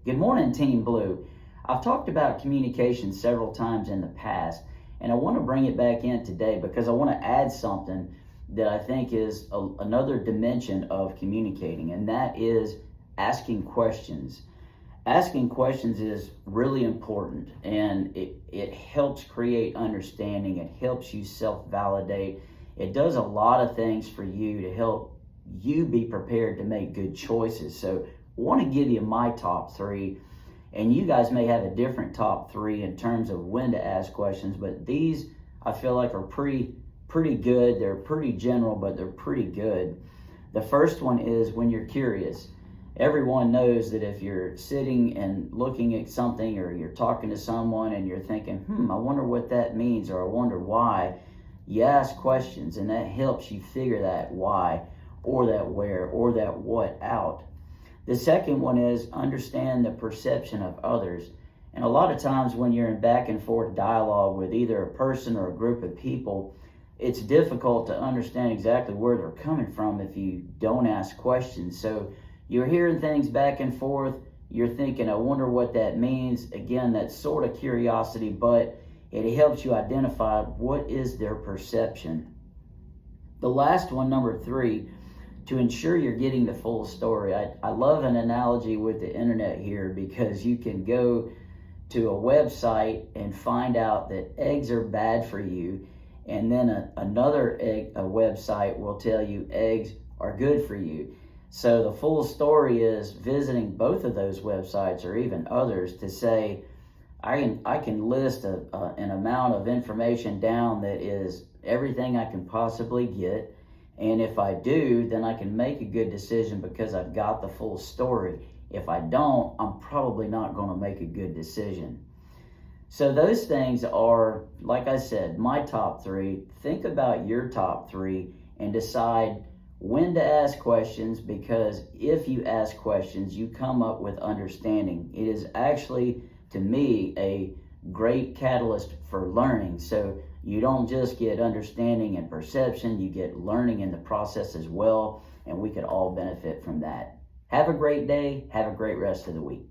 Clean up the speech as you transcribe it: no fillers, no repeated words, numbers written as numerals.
Good morning, Team Blue. I've talked about communication several times in the past, and I want to bring it back in today because I want to add something that I think is another dimension of communicating, and that is asking questions. Asking questions is really important, and it helps create understanding. It helps you self-validate. It does a lot of things for you to help you be prepared to make good choices. So I want to give you my top three, and you guys may have a different top three in terms of when to ask questions, but these I feel like are pretty good. They're pretty general, but they're pretty good. The first one is when you're curious. Everyone knows that if you're sitting and looking at something, or you're talking to someone and you're thinking, I wonder what that means, or I wonder why, you ask questions, and that helps you figure that why or that where or that what out. The second one is understand the perception of others. And a lot of times when you're in back and forth dialogue with either a person or a group of people, it's difficult to understand exactly where they're coming from if you don't ask questions. So you're hearing things back and forth, you're thinking, I wonder what that means. Again, that's sort of curiosity, but it helps you identify what is their perception. The last one, number three, to ensure you're getting the full story. I love an analogy with the internet here, because you can go to a website and find out that eggs are bad for you, and then another website will tell you eggs are good for you. So the full story is visiting both of those websites, or even others, to say, I can list an amount of information down that is everything I can possibly get. And if I do, then I can make a good decision because I've got the full story. If I don't, I'm probably not going to make a good decision. So those things are, like I said, my top three. Think about your top three and decide when to ask questions, because if you ask questions, you come up with understanding. It is actually, to me, a great catalyst for learning. So you don't just get understanding and perception, you get learning in the process as well, and we could all benefit from that. Have a great day. Have a great rest of the week.